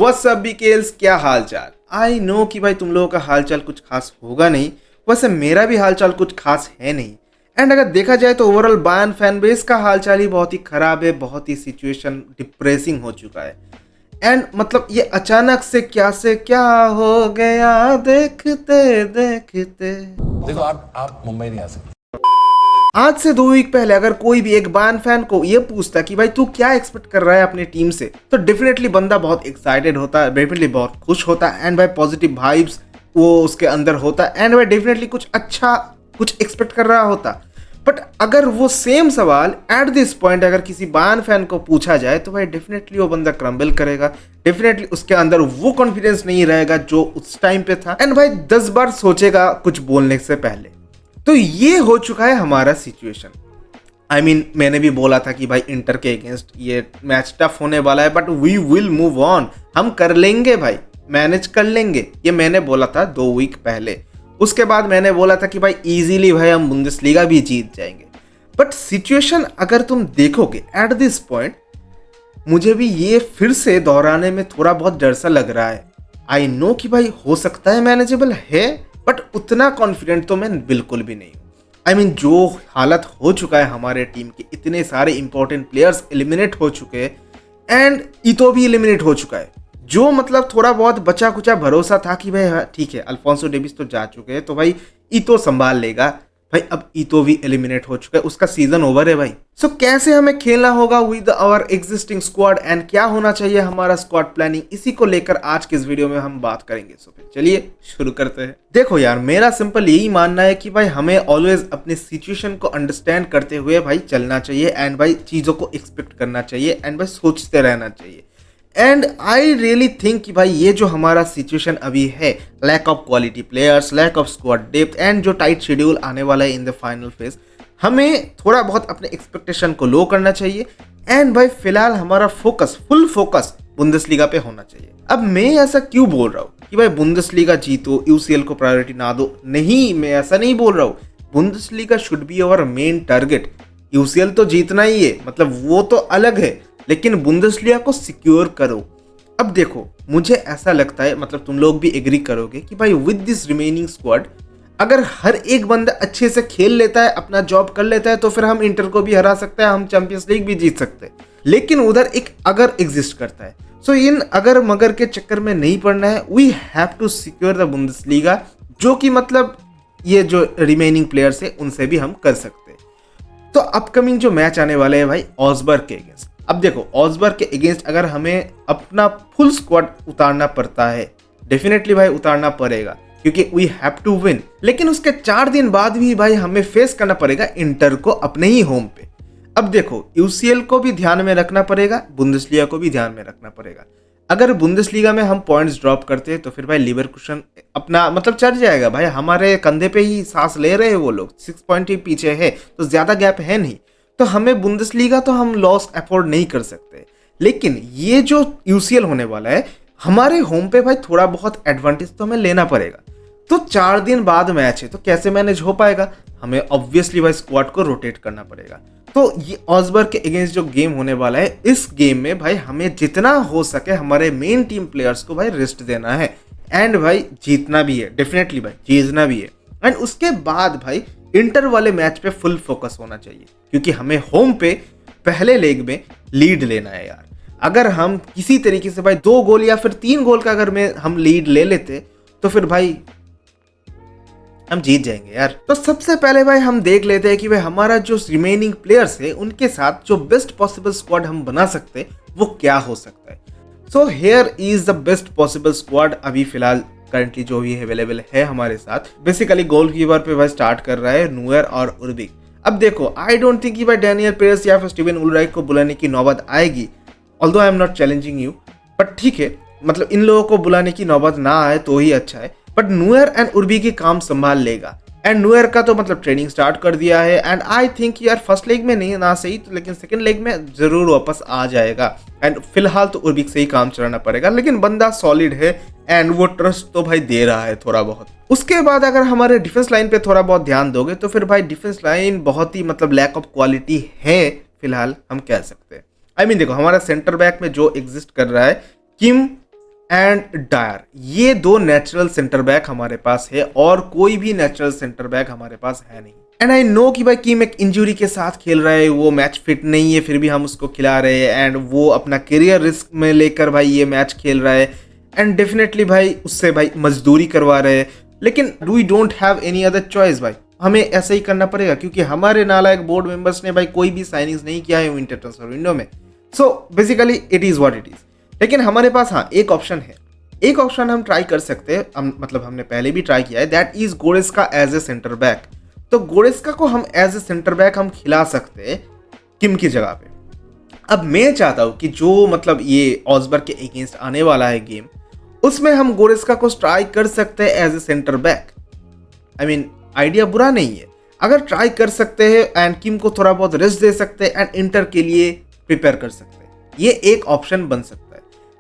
What's up बीकेल्स, क्या हाल चाल। I know कि भाई तुम लोगों का हाल चाल कुछ खास होगा नहीं, वैसे मेरा भी हाल चाल कुछ खास है नहीं। एंड अगर देखा जाए तो ओवरऑल बायर्न फैन बेस का हाल चाल ही बहुत ही खराब है, बहुत ही सिचुएशन डिप्रेसिंग हो चुका है। एंड मतलब ये अचानक से क्या हो गया देखते देखते। देखो आप मुंबई नहीं आ सकते। आज से 2 वीक पहले अगर कोई भी एक बायर्न फैन को ये पूछता कि भाई तू क्या एक्सपेक्ट कर रहा है अपनी टीम से, तो डेफिनेटली बंदा बहुत एक्साइटेड होता है, डेफिनेटली बहुत खुश होता है एंड भाई पॉजिटिव वाइब्स वो उसके अंदर होता है एंड भाई डेफिनेटली कुछ अच्छा कुछ एक्सपेक्ट कर रहा होता। बट अगर वो सेम सवाल एट दिस पॉइंट अगर किसी बायर्न फैन को पूछा जाए तो भाई डेफिनेटली वो बंदा क्रम्बल करेगा, डेफिनेटली उसके अंदर वो कॉन्फिडेंस नहीं रहेगा जो उस टाइम पे था एंड भाई 10 बार सोचेगा कुछ बोलने से पहले। तो ये हो चुका है हमारा सिचुएशन। आई मीन मैंने भी बोला था कि भाई इंटर के अगेंस्ट ये मैच टफ होने वाला है, but we will move on, हम कर लेंगे भाई, मैनेज कर लेंगे, ये मैंने बोला था 2 वीक पहले। उसके बाद मैंने बोला था कि भाई इजीली भाई हम बुंदेसलीगा भी जीत जाएंगे। बट सिचुएशन अगर तुम देखोगे एट दिस पॉइंट, मुझे भी ये फिर से दोहराने में थोड़ा बहुत डर सा लग रहा है। आई नो कि भाई हो सकता है मैनेजेबल है, बट उतना कॉन्फिडेंट तो मैं बिल्कुल भी नहीं हूँ। आई मीन जो हालत हो चुका है हमारे टीम के, इतने सारे इंपॉर्टेंट प्लेयर्स एलिमिनेट हो चुके हैं एंड ईतो भी एलिमिनेट हो चुका है। जो मतलब थोड़ा बहुत बचा कुचा भरोसा था कि भाई हाँ ठीक है अल्फोंसो डेविस तो जा चुके हैं तो भाई ईतो संभाल लेगा, भाई अब ईतो भी एलिमिनेट हो चुका है, उसका सीजन ओवर है भाई। सो कैसे हमें खेलना होगा with our existing squad and क्या होना चाहिए हमारा स्क्वाड प्लानिंग, इसी को लेकर आज के इस वीडियो में हम बात करेंगे। सो फिर चलिए शुरू करते हैं। देखो यार, मेरा सिंपल यही मानना है कि भाई हमें ऑलवेज अपने सिचुएशन को अंडरस्टैंड करते हुए भाई चलना चाहिए एंड भाई चीज़ों को एक्सपेक्ट करना चाहिए एंड भाई सोचते रहना चाहिए। एंड आई रियली थिंक कि भाई ये जो हमारा सिचुएशन अभी है, lack of quality players, lack of squad depth and जो टाइट शेड्यूल आने वाला है इन द फाइनल फेज, हमें थोड़ा बहुत अपने एक्सपेक्टेशन को लो करना चाहिए एंड भाई फिलहाल हमारा फोकस, फुल फोकस बुंदेसलीगा पे होना चाहिए। अब मैं ऐसा क्यों बोल रहा हूँ कि भाई बुंदेसलीगा जीतो, यूसीएल को प्रायोरिटी ना दो, नहीं मैं ऐसा नहीं बोल रहा हूँ। Bundesliga should be our main target. UCL तो जीतना ही है, मतलब वो तो अलग है, लेकिन बुंदेसलीगा को सिक्योर करो। अब देखो मुझे ऐसा लगता है, मतलब तुम लोग भी एग्री करोगे कि भाई विद दिस रिमेनिंग स्क्वाड अगर हर एक बंदा अच्छे से खेल लेता है, अपना जॉब कर लेता है, तो फिर हम इंटर को भी हरा सकते हैं, हम चैंपियंस लीग भी जीत सकते हैं। लेकिन उधर एक अगर एग्जिस्ट करता है। सो इन अगर मगर के चक्कर में नहीं पड़ना है, we have to secure the Bundesliga, जो कि मतलब ये जो रिमेनिंग प्लेयर्स है उनसे भी हम कर सकते हैं। तो अपकमिंग जो मैच आने वाले हैं भाई ऑसबर्ग के अगेंस्ट, अब देखो ऑसबर्ग के अगेंस्ट अगर हमें अपना फुल स्क्वाड उतारना पड़ता है, डेफिनेटली भाई उतारना पड़ेगा क्योंकि वी हैव टू विन। लेकिन उसके 4 दिन बाद भी भाई हमें फेस करना पड़ेगा इंटर को अपने ही होम पे। अब देखो यूसीएल को भी ध्यान में रखना पड़ेगा, बुंदेसलीगा को भी ध्यान में रखना पड़ेगा। अगर बुंदेसलीगा में हम पॉइंट्स ड्रॉप करते हैं तो फिर भाई लीवरकुसन अपना मतलब चढ़ जाएगा, भाई हमारे कंधे पे ही सांस ले रहे हैं वो लोग, 6 पॉइंट ही पीछे है, तो ज्यादा गैप है नहीं। तो हमें बुंदेसलीगा तो हम लॉस अफोर्ड नहीं कर सकते। लेकिन ये जो यूसीएल होने वाला है हमारे होम पे भाई थोड़ा बहुत एडवांटेज तो हमें लेना पड़ेगा। तो 4 दिन बाद मैच है तो कैसे मैनेज हो पाएगा, हमें ऑब्वियसली भाई स्क्वाड को रोटेट करना पड़ेगा। तो ये ऑसबर्ग के अगेंस्ट जो गेम होने वाला है, इस गेम में भाई हमें जितना हो सके हमारे मेन टीम प्लेयर्स को भाई रेस्ट देना है एंड भाई जीतना भी है, डेफिनेटली भाई जीतना भी है। एंड उसके बाद भाई इंटर वाले मैच पे फुल फोकस होना चाहिए क्योंकि हमें होम पे पहले लेग में लीड लेना है यार। अगर हम किसी तरीके से भाई 2 गोल या फिर 3 गोल का अगर हम लीड ले लेते तो फिर भाई हम जीत जाएंगे यार। तो सबसे पहले भाई हम देख लेते हैं कि भाई हमारा जो रिमेनिंग प्लेयर्स है उनके साथ जो बेस्ट पॉसिबल स्क्वाड हम बना सकते हैं वो क्या हो सकता है। So here is the best possible squad अभी फिलहाल करंटली जो भी अवेलेबल है हमारे साथ। बेसिकली गोलकीपर पे भाई स्टार्ट कर रहा है नुएर और उर्बिक। अब देखो आई डोंट थिंक कि भाई डैनियल पेरेस या फिर स्टीवन उलराइक को बुलाने की नौबत आएगी, although I am not challenging you, but ठीक है मतलब इन लोगों को बुलाने की नौबत ना आए तो ही अच्छा है। बट नुएर एंड उर्बिक की काम संभाल लेगा एंड नुएर का तो मतलब ट्रेनिंग स्टार्ट कर दिया है एंड आई थिंक यार फर्स्ट लेग में नहीं ना सही तो लेकिन सेकंड लेग में जरूर वापस आ जाएगा। एंड फिलहाल तो उर्बिक से ही काम चलाना पड़ेगा, लेकिन बंदा सॉलिड है एंड वो ट्रस्ट तो भाई दे रहा है थोड़ा बहुत। उसके बाद अगर हमारे डिफेंस लाइन पे थोड़ा बहुत ध्यान दोगे तो फिर भाई डिफेंस लाइन बहुत ही मतलब लैक ऑफ क्वालिटी है फिलहाल हम कह सकते हैं। आई मीन देखो हमारा सेंटर बैक में जो एग्जिस्ट कर रहा है किम एंड डायर, ये दो नेचुरल सेंटर बैक हमारे पास है और कोई भी नेचुरल सेंटर बैक हमारे पास है नहीं। एंड आई नो कि भाई किम एक इंजरी के साथ खेल रहा है, वो मैच फिट नहीं है, फिर भी हम उसको खिला रहे हैं एंड वो अपना करियर रिस्क में लेकर भाई ये मैच खेल रहा है एंड डेफिनेटली भाई उससे भाई मजदूरी करवा रहे हैं, लेकिन we don't have any other choice भाई, हमें ऐसा ही करना पड़ेगा क्योंकि हमारे नालायक बोर्ड मेंबर्स ने भाई कोई भी साइनिंग्स नहीं किया है विंटर ट्रांसफर विंडो में। So basically it is what it is. लेकिन हमारे पास हाँ एक ऑप्शन है, एक ऑप्शन हम ट्राई कर सकते हैं, मतलब हमने पहले भी ट्राई किया है, that is Goretzka as a centre back. तो गोरेस्का को हम एज ए सेंटर बैक हम खिला सकते हैं किम की जगह पे। अब मैं चाहता हूँ कि जो मतलब ये ऑसबर्ग के अगेंस्ट आने वाला है गेम, उसमें हम गोरेस्का को ट्राई कर सकते हैं as a centre back. I mean idea बुरा नहीं है, अगर ट्राई कर सकते हैं एंड किम को थोड़ा बहुत रेस्ट दे सकते हैं एंड इंटर के लिए प्रिपेयर कर सकते हैं, ये एक ऑप्शन बन सकता है।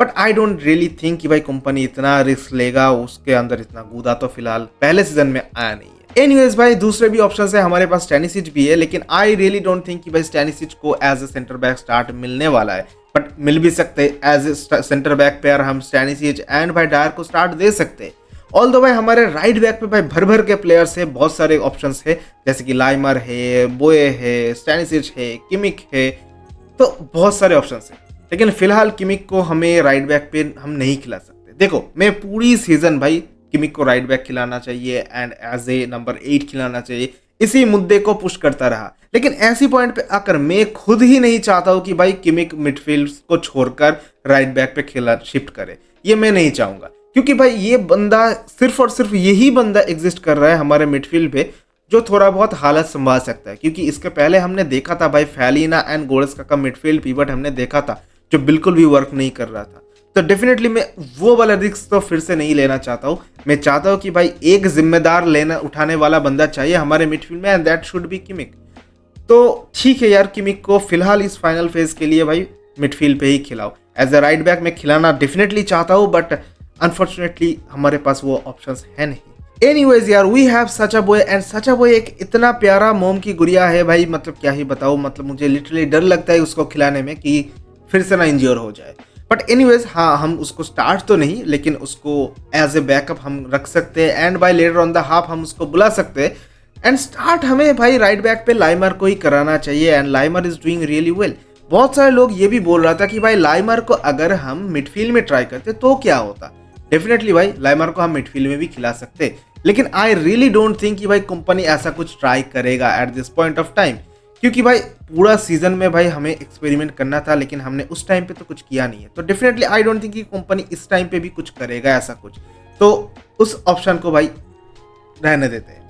But I don't really think कि भाई कंपनी इतना रिस्क लेगा, उसके अंदर इतना कूदा तो फिलहाल पहले सीजन में आया नहीं है। एनीवेज भाई दूसरे भी ऑप्शन है हमारे पास, स्टैनिसिच भी है, लेकिन आई रियली डोंट थिंक कि भाई स्टैनिसिच को as a centre back start मिलने वाला है, बट मिल भी सकते हैं। As a centre back pair हम स्टैनिसिच एंड भाई डायर को स्टार्ट दे सकते हैं। ऑल दो भाई हमारे राइट बैक पे भाई भर भर के प्लेयर्स है, बहुत सारे ऑप्शंस है, जैसे कि लाइमर है, बोए है, स्टैनिसिच है, किमिक है, तो बहुत सारे ऑप्शंस है। लेकिन फिलहाल किमिक को हमें राइट बैक पे हम नहीं खिला सकते। देखो मैं पूरी सीजन भाई किमिक को राइट बैक खिलाना चाहिए एंड एज ए नंबर 8 खिलाना चाहिए, इसी मुद्दे को पुश करता रहा, लेकिन ऐसी पॉइंट पे आकर मैं खुद ही नहीं चाहता हूँ कि भाई किमिक मिडफील्ड को छोड़कर राइट बैक पे खेला शिफ्ट करे, ये मैं नहीं चाहूंगा क्योंकि भाई ये बंदा सिर्फ और सिर्फ यही बंदा एग्जिस्ट कर रहा है हमारे मिडफील्ड पे जो थोड़ा बहुत हालत संभाल सकता है। क्योंकि इसके पहले हमने देखा था भाई फैलिना एंड गोरेस्का का मिडफील्ड पिवट हमने देखा था जो बिल्कुल भी वर्क नहीं कर रहा था। तो डेफिनेटली मैं वो वाला रिस्क तो फिर से नहीं लेना चाहता हूँ। मैं चाहता हूँ कि भाई एक जिम्मेदार लेना उठाने वाला बंदा चाहिए हमारे मिडफील्ड में and that should be Kimmich. तो ठीक है यार, किमिक को फिलहाल इस फाइनल फेज के लिए भाई मिडफील्ड पे ही खिलाओ। एज अ राइट बैक में खिलाना डेफिनेटली चाहता हूँ, बट अनफॉर्चुनेटली हमारे पास वो ऑप्शंस है नहीं। एनीवेज यार, वी हैव सचा बॉय एंड सचा बॉय एक इतना प्यारा मोम की गुड़िया है भाई, मतलब क्या ही बताऊँ, मतलब मुझे लिटरली डर लगता है उसको खिलाने में कि फिर से ना इंज्योर हो जाए। बट एनीवेज हाँ, हम उसको स्टार्ट तो नहीं लेकिन उसको एज ए बैकअप हम रख सकते हैं and by later on the half हम उसको बुला सकते हैं एंड स्टार्ट हमें भाई राइट बैक पे लाइमर को ही कराना चाहिए and Laimer is doing really well. बहुत सारे लोग ये भी बोल रहा था कि भाई लाइमर को अगर हम मिडफील्ड में ट्राई करते तो क्या होता। डेफिनेटली भाई लाइमर को हम मिडफील्ड में भी खिला सकते, लेकिन आई रियली डोंट थिंक कि भाई कंपनी ऐसा कुछ ट्राई करेगा eight this point of time, क्योंकि भाई पूरा सीजन में भाई हमें एक्सपेरिमेंट करना था लेकिन हमने उस टाइम पे तो कुछ किया नहीं है। तो डेफिनेटली आई डोंट थिंक कि कंपनी इस टाइम पे भी कुछ करेगा ऐसा कुछ, तो उस ऑप्शन को भाई रहने देते हैं।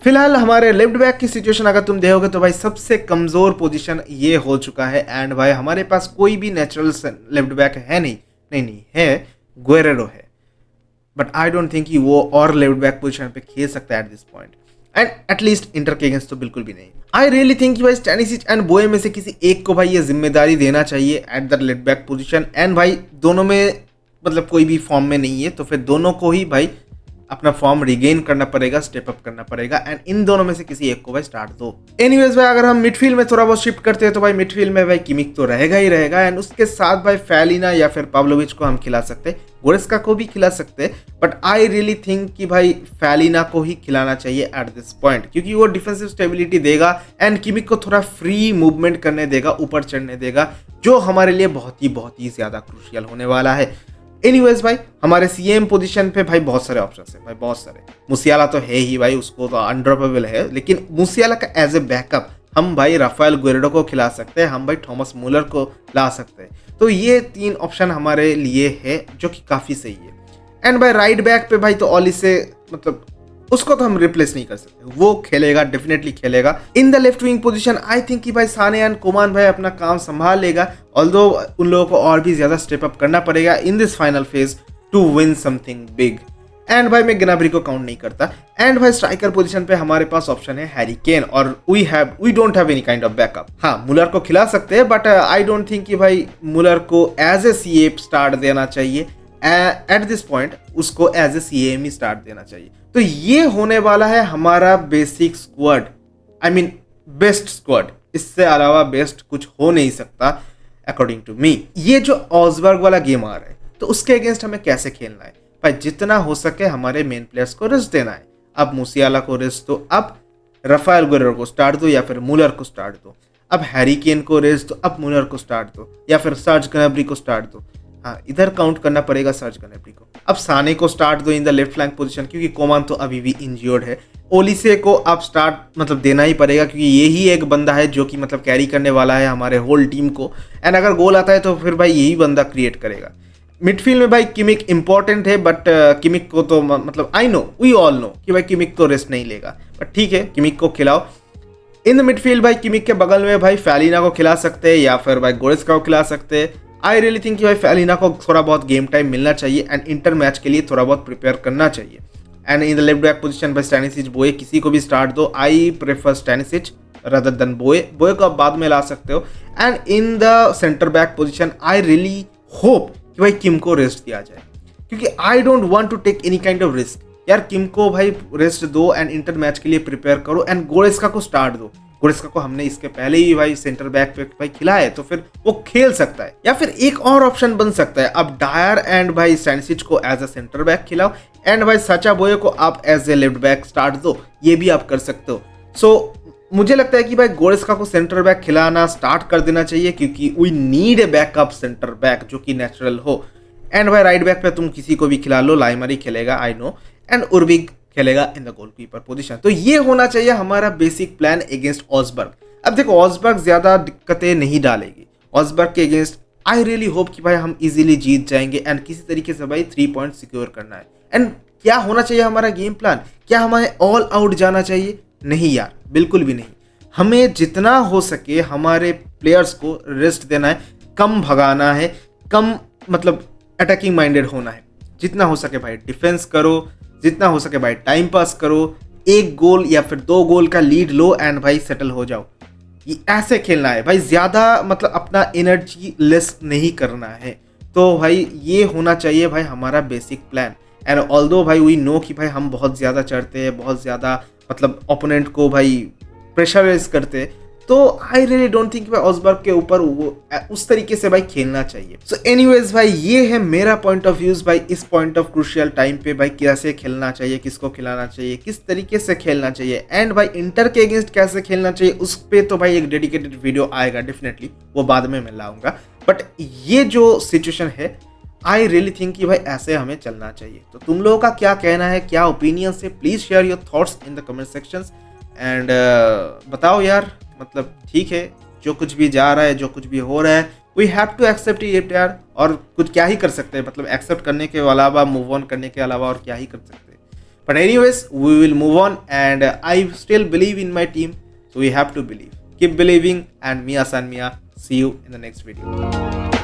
फिलहाल हमारे लेफ्ट बैक की सिचुएशन अगर तुम देखोगे तो भाई सबसे कमजोर पोजीशन ये हो चुका है एंड भाई हमारे पास कोई भी नेचुरल लेफ्ट बैक है नहीं है, गुएरेरो है, बट आई डोंट थिंक कि वो और लेफ्ट बैक पोजीशन पे खेल सकता है eight this point and at least inter के अगेंस्ट तो बिल्कुल भी नहीं। आई रियली थिंक कि भाई स्टैनिसिच एंड बोए में से किसी एक को भाई ये जिम्मेदारी देना चाहिए at the left back position and भाई दोनों में मतलब कोई भी फॉर्म में नहीं है तो फिर दोनों को ही भाई अपना फॉर्म रिगेन करना पड़ेगा, स्टेप अप करना पड़ेगा एंड इन दोनों में से किसी एक को भाई स्टार्ट दो। एनीवेज भाई अगर हम मिडफील्ड में थोड़ा बहुत शिफ्ट करते हैं तो भाई मिडफील्ड में भाई किमिक तो रहेगा ही रहेगा एंड उसके साथ भाई फैलिना या फिर पाव्लोविच को हम खिला सकते हैं, गोरेस्का को भी खिला सकते हैं, बट आई रियली थिंक कि भाई फैलिना को ही खिलाना चाहिए एट दिस पॉइंट क्योंकि वो डिफेंसिव स्टेबिलिटी देगा एंड किमिक को थोड़ा फ्री मूवमेंट करने देगा, ऊपर चढ़ने देगा, जो हमारे लिए बहुत ही ज्यादा क्रूशियल होने वाला है। एनीवेज भाई हमारे सीएम पोजीशन पे भाई बहुत सारे ऑप्शंस है भाई, बहुत सारे। मुसियाला तो है ही भाई, उसको तो अनड्रॉपेबल है, लेकिन मुसियाला का एज ए बैकअप हम भाई राफेल गुएरेडो को खिला सकते हैं, हम भाई थॉमस मुलर को ला सकते हैं। तो ये 3 ऑप्शन हमारे लिए है जो कि काफ़ी सही है। एंड भाई राइट बैक पे भाई तो ऑली से मतलब उसको तो हम रिप्लेस नहीं कर सकते, वो खेलेगा, डेफिनेटली खेलेगा। इन the left wing position I think कि भाई साने एंड कोमान भाई अपना काम संभाल लेगा, ऑल्दो उन लोगों को और भी ज़्यादा स्टेप अप करना पड़ेगा in this final phase two win something big. And भाई मैं ग्नाब्री को काउंट नहीं करता। एंड भाई स्ट्राइकर पोजीशन पे हमारे पास ऑप्शन है हैरी केन और we don't have any kind of backup. हाँ मुलर को खिला सकते हैं बट आई डोंट थिंक कि भाई मुलर को एज ए सीए स्टार्ट देना चाहिए एट दिस पॉइंट, उसको एज ए सीएम ही स्टार्ट देना चाहिए। तो ये होने वाला है हमारा basic squad, I mean best squad, इससे अलावा बेस्ट कुछ हो नहीं सकता अकॉर्डिंग टू मी। ये जो ऑसबर्ग वाला गेम आ रहा है तो उसके अगेंस्ट हमें कैसे खेलना है भाई, जितना हो सके हमारे मेन प्लेयर्स को रिस्क देना है। अब मूसियाला को रिस्क दो, अब राफेल गुरेरो को स्टार्ट दो या फिर मुलर को स्टार्ट दो, अब हैरी केन को रिस्क दो, अब मुलर को स्टार्ट दो या फिर सर्ज ग्नैब्री को स्टार्ट दो। हाँ, इधर काउंट करना पड़ेगा सर्ज ग्नैब्री को। अब साने को स्टार्ट दो इन द लेफ्ट फ्लैंक पोजीशन, क्योंकि कोमान तो अभी भी इंज्योर्ड है। ओलिसे को अब स्टार्ट मतलब देना ही पड़ेगा, क्योंकि यही एक बंदा है जो कि मतलब कैरी करने वाला है हमारे होल टीम को। एंड अगर गोल आता है तो फिर भाई यही बंदा क्रिएट करेगा। मिडफील्ड में भाई किमिक इंपॉर्टेंट है, बट किमिक को तो मतलब I know, we all know कि भाई किमिक तो रेस्ट नहीं लेगा, बट ठीक है किमिक को खिलाओ। इन द मिडफील्ड भाई किमिक के बगल में भाई फैलिना को खिला सकते हैं या फिर भाई गोरेस्का को खिला सकते हैं। आई रियली थिंक कि भाई फैलिना को थोड़ा बहुत गेम टाइम मिलना चाहिए एंड इंटर मैच के लिए थोड़ा बहुत प्रिपेयर करना चाहिए। And in the left back position भाई स्टैनिसिच, बोए, किसी को भी स्टार्ट दो। I prefer Stanisic rather than Boey. Boey को आप बाद में ला सकते हो। And in the centre back position I really hope कि भाई किम को रेस्ट दिया जाए, क्योंकि I don't want to take any kind of risk. यार किम को भाई रेस्ट दो एंड इंटर मैच के लिए प्रिपेयर करो एंड गोरेस्का को स्टार्ट दो। गोरेस्का को हमने इसके पहले ही भाई सेंटर बैक पे भाई खिलाया है, तो फिर वो खेल सकता है। या फिर एक और ऑप्शन बन सकता है, अब डायर एंड भाई स्टैनिसिच को एज अ सेंटर बैक खिलाओ एंड भाई साचा बोये को आप as a left back start दो, ये भी आप कर सकते हो। सो मुझे लगता है कि भाई गोरेस्का को सेंटर बैक खिलाना स्टार्ट कर देना चाहिए, क्योंकि we need a backup centre back जो कि नेचुरल हो। एंड भाई राइट बैक पे तुम किसी को भी खिला लो, लाइमरी खेलेगा आई नो, एंड उर्बिक खेलेगा इन द गोलकीपर पोजीशन। तो ये होना चाहिए हमारा बेसिक प्लान अगेंस्ट ऑसबर्ग। अब देखो ऑसबर्ग ज्यादा दिक्कतें नहीं डालेगी। ऑसबर्ग के अगेंस्ट आई रियली होप कि भाई हम इजीली जीत जाएंगे एंड किसी तरीके से भाई 3 पॉइंट सिक्योर करना है। एंड क्या होना चाहिए हमारा गेम प्लान? क्या हमें ऑल आउट जाना चाहिए? नहीं यार, बिल्कुल भी नहीं। हमें जितना हो सके हमारे प्लेयर्स को रेस्ट देना है, कम भगाना है, कम मतलब अटैकिंग माइंडेड होना है। जितना हो सके भाई डिफेंस करो, जितना हो सके भाई टाइम पास करो, 1 गोल या फिर 2 गोल का लीड लो एंड भाई सेटल हो जाओ। ये ऐसे खेलना है भाई, ज़्यादा मतलब अपना एनर्जी लेस नहीं करना है। तो भाई ये होना चाहिए भाई हमारा बेसिक प्लान। एंड ऑल्दो भाई वी नो कि भाई हम बहुत ज़्यादा चढ़ते हैं, बहुत ज़्यादा मतलब ओपोनेंट को भाई प्रेशराइज करते हैं, तो आई रियली डोंट थिंक भाई ऑसबर्ग के ऊपर वो उस तरीके से भाई खेलना चाहिए। सो एनीवेज भाई ये है मेरा पॉइंट ऑफ व्यूज भाई इस पॉइंट ऑफ क्रूशियल टाइम पे भाई कैसे खेलना चाहिए, किसको खिलाना चाहिए, किस तरीके से खेलना चाहिए एंड भाई इंटर के अगेंस्ट कैसे खेलना चाहिए, उस पे तो भाई एक डेडिकेटेड वीडियो आएगा डेफिनेटली, वो बाद में मैं लाऊंगा। बट ये जो सिचुएशन है आई रियली थिंक कि भाई ऐसे हमें चलना चाहिए। तो तुम लोगों का क्या कहना है, क्या ओपिनियन है, please share your thoughts in the comment sections and बताओ यार, मतलब ठीक है जो कुछ भी जा रहा है, जो कुछ भी हो रहा है, we have to accept it यार। और कुछ क्या ही कर सकते हैं, मतलब एक्सेप्ट करने के अलावा, मूव ऑन करने के अलावा और क्या ही कर सकते हैं। But anyways we will move on and I still believe in my team, so we have to believe, keep believing and मिया सान मिया, see you in the next video.